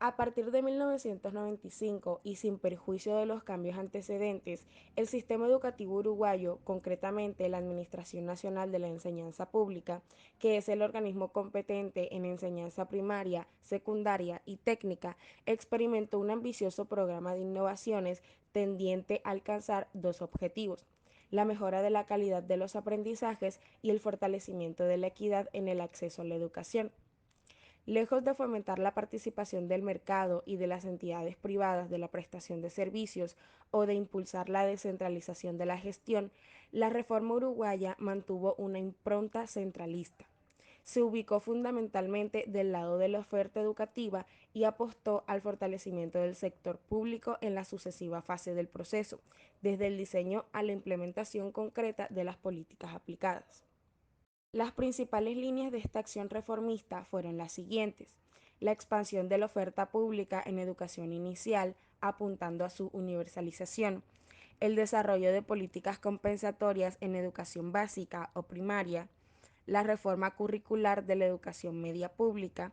A partir de 1995 y sin perjuicio de los cambios antecedentes, el sistema educativo uruguayo, concretamente la Administración Nacional de la Enseñanza Pública, que es el organismo competente en enseñanza primaria, secundaria y técnica, experimentó un ambicioso programa de innovaciones tendiente a alcanzar dos objetivos: la mejora de la calidad de los aprendizajes y el fortalecimiento de la equidad en el acceso a la educación. Lejos de fomentar la participación del mercado y de las entidades privadas de la prestación de servicios o de impulsar la descentralización de la gestión, la reforma uruguaya mantuvo una impronta centralista. Se ubicó fundamentalmente del lado de la oferta educativa y apostó al fortalecimiento del sector público en la sucesiva fase del proceso, desde el diseño a la implementación concreta de las políticas aplicadas. Las principales líneas de esta acción reformista fueron las siguientes: la expansión de la oferta pública en educación inicial, apuntando a su universalización; el desarrollo de políticas compensatorias en educación básica o primaria; la reforma curricular de la educación media pública,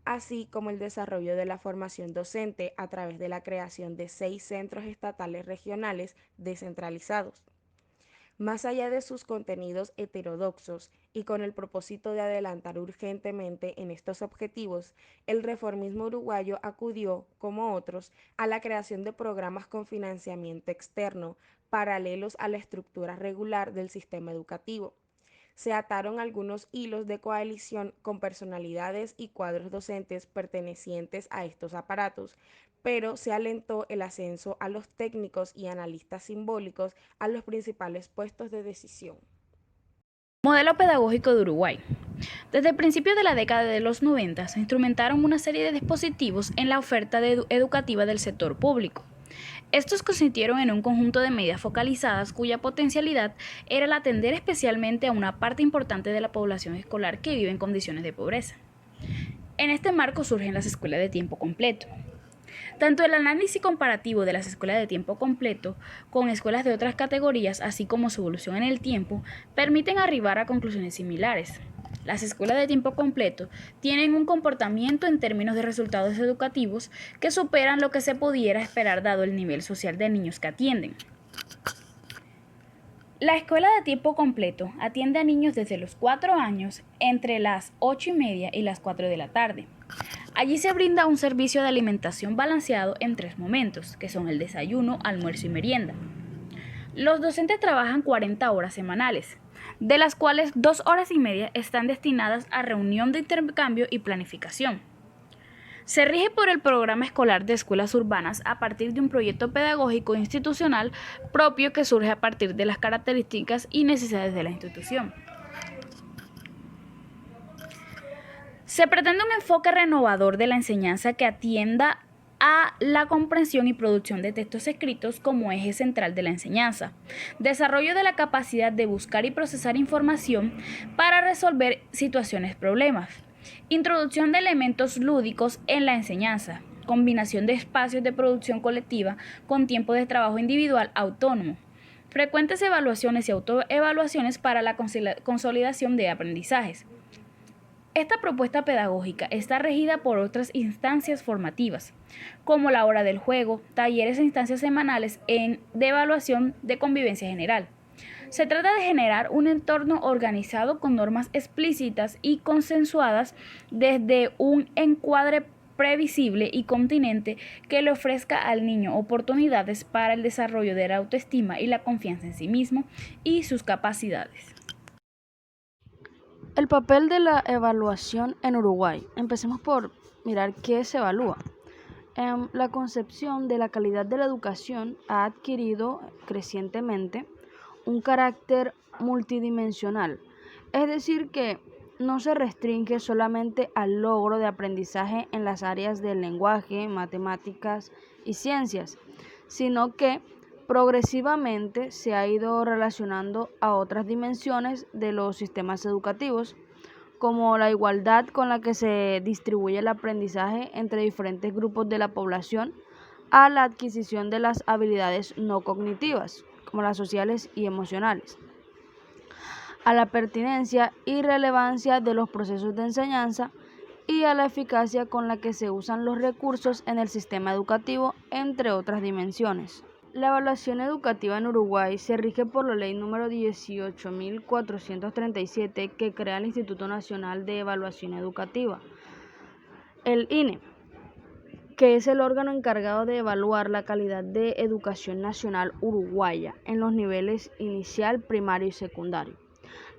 así como el desarrollo de la formación docente a través de la creación de 6 centros estatales regionales descentralizados. Más allá de sus contenidos heterodoxos y con el propósito de adelantar urgentemente en estos objetivos, el reformismo uruguayo acudió, como otros, a la creación de programas con financiamiento externo, paralelos a la estructura regular del sistema educativo. Se ataron algunos hilos de coalición con personalidades y cuadros docentes pertenecientes a estos aparatos, pero se alentó el ascenso a los técnicos y analistas simbólicos a los principales puestos de decisión. Modelo pedagógico de Uruguay. Desde el principio de la década de los 90 se instrumentaron una serie de dispositivos en la oferta educativa del sector público. Estos consistieron en un conjunto de medidas focalizadas cuya potencialidad era el atender especialmente a una parte importante de la población escolar que vive en condiciones de pobreza. En este marco surgen las escuelas de tiempo completo. Tanto el análisis comparativo de las escuelas de tiempo completo con escuelas de otras categorías, así como su evolución en el tiempo, permiten arribar a conclusiones similares. Las escuelas de tiempo completo tienen un comportamiento en términos de resultados educativos que superan lo que se pudiera esperar dado el nivel social de niños que atienden. La escuela de tiempo completo atiende a niños desde los 4 años entre las 8:30 y las 4 de la tarde. Allí se brinda un servicio de alimentación balanceado en 3 momentos, que son el desayuno, almuerzo y merienda. Los docentes trabajan 40 horas semanales, de las cuales 2 horas y media están destinadas a reunión de intercambio y planificación. Se rige por el programa escolar de escuelas urbanas a partir de un proyecto pedagógico institucional propio que surge a partir de las características y necesidades de la institución. Se pretende un enfoque renovador de la enseñanza que atienda a la comprensión y producción de textos escritos como eje central de la enseñanza, desarrollo de la capacidad de buscar y procesar información para resolver situaciones problemas, introducción de elementos lúdicos en la enseñanza, combinación de espacios de producción colectiva con tiempo de trabajo individual autónomo, frecuentes evaluaciones y autoevaluaciones para la consolidación de aprendizajes. Esta propuesta pedagógica está regida por otras instancias formativas, como la hora del juego, talleres e instancias semanales de evaluación de convivencia general. Se trata de generar un entorno organizado con normas explícitas y consensuadas desde un encuadre previsible y continente que le ofrezca al niño oportunidades para el desarrollo de la autoestima y la confianza en sí mismo y sus capacidades. El papel de la evaluación en Uruguay. Empecemos por mirar qué se evalúa. La concepción de la calidad de la educación ha adquirido crecientemente un carácter multidimensional, es decir, que no se restringe solamente al logro de aprendizaje en las áreas del lenguaje, matemáticas y ciencias, sino que progresivamente se ha ido relacionando a otras dimensiones de los sistemas educativos, como la igualdad con la que se distribuye el aprendizaje entre diferentes grupos de la población, a la adquisición de las habilidades no cognitivas, como las sociales y emocionales, a la pertinencia y relevancia de los procesos de enseñanza y a la eficacia con la que se usan los recursos en el sistema educativo, entre otras dimensiones. La evaluación educativa en Uruguay se rige por la ley número 18.437 que crea el Instituto Nacional de Evaluación Educativa, el INE, que es el órgano encargado de evaluar la calidad de educación nacional uruguaya en los niveles inicial, primario y secundario.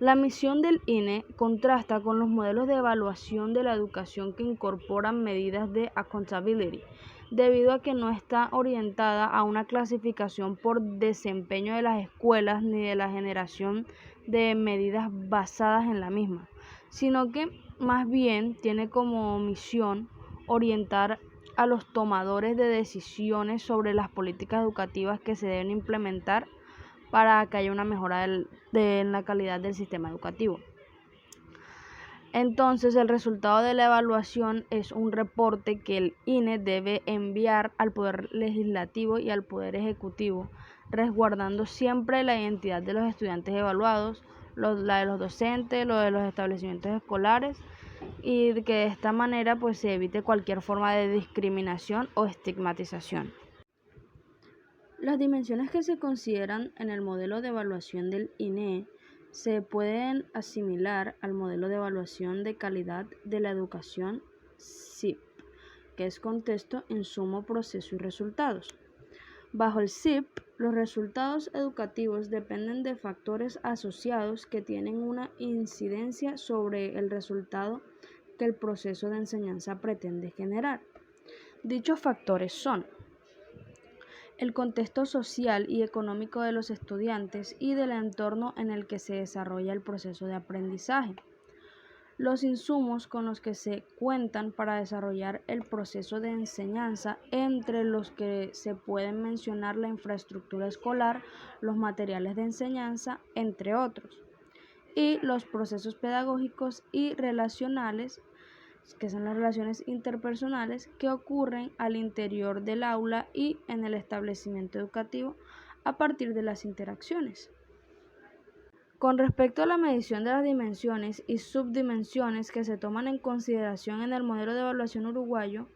La misión del INE contrasta con los modelos de evaluación de la educación que incorporan medidas de accountability, debido a que no está orientada a una clasificación por desempeño de las escuelas ni de la generación de medidas basadas en la misma, sino que más bien tiene como misión orientar a los tomadores de decisiones sobre las políticas educativas que se deben implementar para que haya una mejora en la calidad del sistema educativo. Entonces, el resultado de la evaluación es un reporte que el INE debe enviar al Poder Legislativo y al Poder Ejecutivo, resguardando siempre la identidad de los estudiantes evaluados, la de los docentes, lo de los establecimientos escolares, y que de esta manera pues se evite cualquier forma de discriminación o estigmatización. Las dimensiones que se consideran en el modelo de evaluación del INE se pueden asimilar al modelo de evaluación de calidad de la educación SIP, que es contexto, insumo, proceso y resultados. Bajo el SIP, los resultados educativos dependen de factores asociados que tienen una incidencia sobre el resultado que el proceso de enseñanza pretende generar. Dichos factores son el contexto social y económico de los estudiantes y del entorno en el que se desarrolla el proceso de aprendizaje, los insumos con los que se cuentan para desarrollar el proceso de enseñanza, entre los que se pueden mencionar la infraestructura escolar, los materiales de enseñanza, entre otros, y los procesos pedagógicos y relacionales, que son las relaciones interpersonales que ocurren al interior del aula y en el establecimiento educativo a partir de las interacciones. Con respecto a la medición de las dimensiones y subdimensiones que se toman en consideración en el modelo de evaluación uruguayo,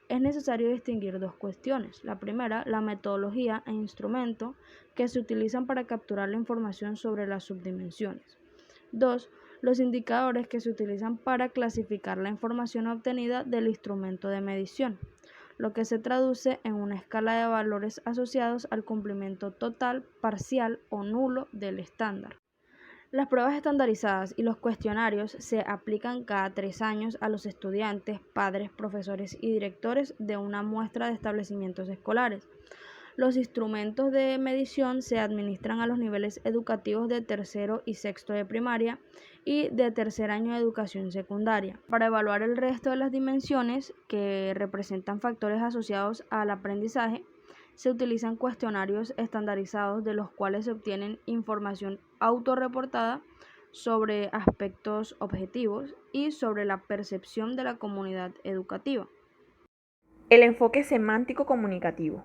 es necesario distinguir dos cuestiones. La primera, la metodología e instrumento que se utilizan para capturar la información sobre las subdimensiones. 2. Los indicadores que se utilizan para clasificar la información obtenida del instrumento de medición, lo que se traduce en una escala de valores asociados al cumplimiento total, parcial o nulo del estándar. Las pruebas estandarizadas y los cuestionarios se aplican cada 3 años a los estudiantes, padres, profesores y directores de una muestra de establecimientos escolares. Los instrumentos de medición se administran a los niveles educativos de tercero y sexto de primaria y de tercer año de educación secundaria. Para evaluar el resto de las dimensiones que representan factores asociados al aprendizaje, se utilizan cuestionarios estandarizados de los cuales se obtienen información autorreportada sobre aspectos objetivos y sobre la percepción de la comunidad educativa. El enfoque semántico comunicativo.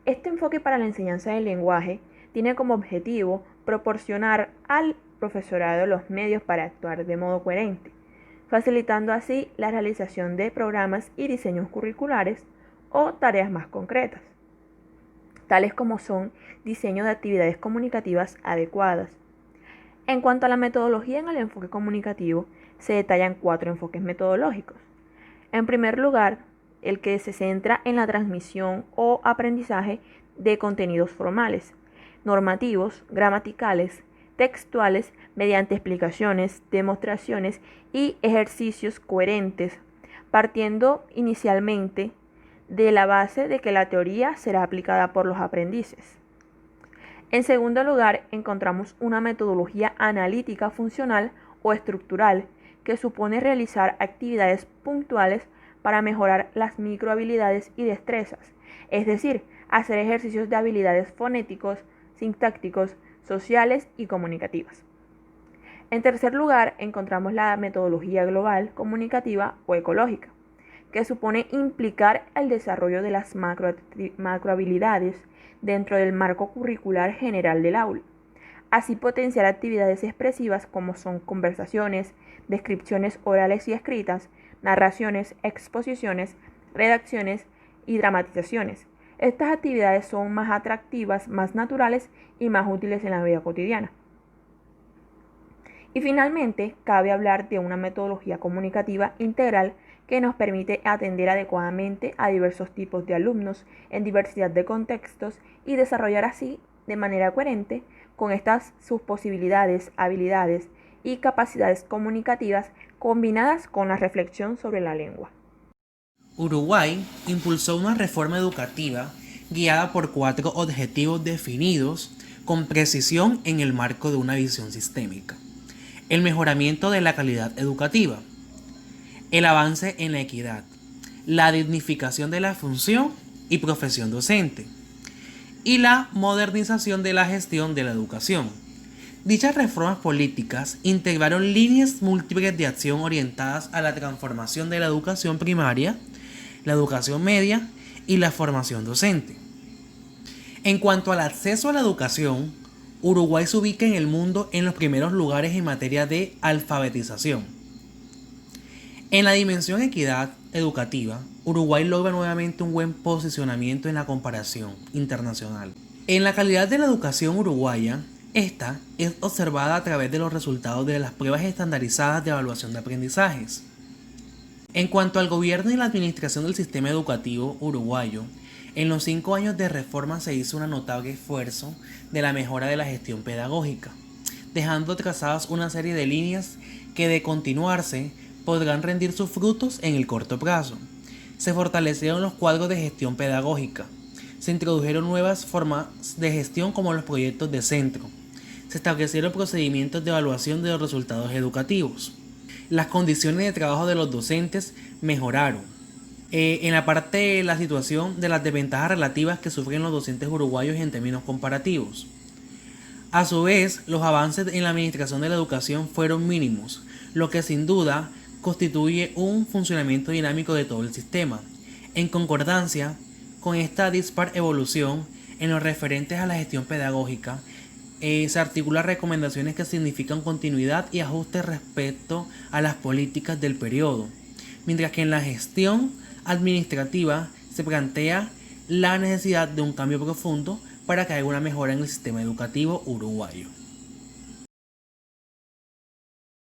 Este enfoque para la enseñanza del lenguaje tiene como objetivo proporcionar al profesorado los medios para actuar de modo coherente, facilitando así la realización de programas y diseños curriculares o tareas más concretas, tales como son diseño de actividades comunicativas adecuadas. En cuanto a la metodología en el enfoque comunicativo, se detallan 4 enfoques metodológicos. En primer lugar, el que se centra en la transmisión o aprendizaje de contenidos formales, normativos, gramaticales, textuales, mediante explicaciones, demostraciones y ejercicios coherentes, partiendo inicialmente de la base de que la teoría será aplicada por los aprendices. En segundo lugar, encontramos una metodología analítica funcional o estructural que supone realizar actividades puntuales para mejorar las microhabilidades y destrezas, es decir, hacer ejercicios de habilidades fonéticos, sintácticos, sociales y comunicativas. En tercer lugar, encontramos la metodología global, comunicativa o ecológica, que supone implicar el desarrollo de las macrohabilidades dentro del marco curricular general del aula, así potenciar actividades expresivas como son conversaciones, descripciones orales y escritas, narraciones, exposiciones, redacciones y dramatizaciones. Estas actividades son más atractivas, más naturales y más útiles en la vida cotidiana. Y finalmente, cabe hablar de una metodología comunicativa integral que nos permite atender adecuadamente a diversos tipos de alumnos en diversidad de contextos y desarrollar así, de manera coherente, con estas sus posibilidades, habilidades y capacidades comunicativas combinadas con la reflexión sobre la lengua. Uruguay impulsó una reforma educativa guiada por 4 objetivos definidos con precisión en el marco de una visión sistémica: el mejoramiento de la calidad educativa, el avance en la equidad, la dignificación de la función y profesión docente, y la modernización de la gestión de la educación. Dichas reformas políticas integraron líneas múltiples de acción orientadas a la transformación de la educación primaria, la educación media y la formación docente. En cuanto al acceso a la educación, Uruguay se ubica en el mundo en los primeros lugares en materia de alfabetización. En la dimensión equidad educativa, Uruguay logra nuevamente un buen posicionamiento en la comparación internacional. En la calidad de la educación uruguaya, esta es observada a través de los resultados de las pruebas estandarizadas de evaluación de aprendizajes. En cuanto al gobierno y la administración del sistema educativo uruguayo, en los 5 años de reforma se hizo un notable esfuerzo de la mejora de la gestión pedagógica, dejando trazadas una serie de líneas que, de continuarse, podrán rendir sus frutos en el corto plazo. Se fortalecieron los cuadros de gestión pedagógica, se introdujeron nuevas formas de gestión como los proyectos de centro, se establecieron procedimientos de evaluación de los resultados educativos. Las condiciones de trabajo de los docentes mejoraron. En la parte de la situación de las desventajas relativas que sufren los docentes uruguayos en términos comparativos. A su vez, los avances en la administración de la educación fueron mínimos, lo que sin duda constituye un funcionamiento dinámico de todo el sistema. En concordancia con esta dispar evolución en lo referentes a la gestión pedagógica, se articulan recomendaciones que significan continuidad y ajuste respecto a las políticas del periodo, mientras que en la gestión administrativa se plantea la necesidad de un cambio profundo para que haya una mejora en el sistema educativo uruguayo.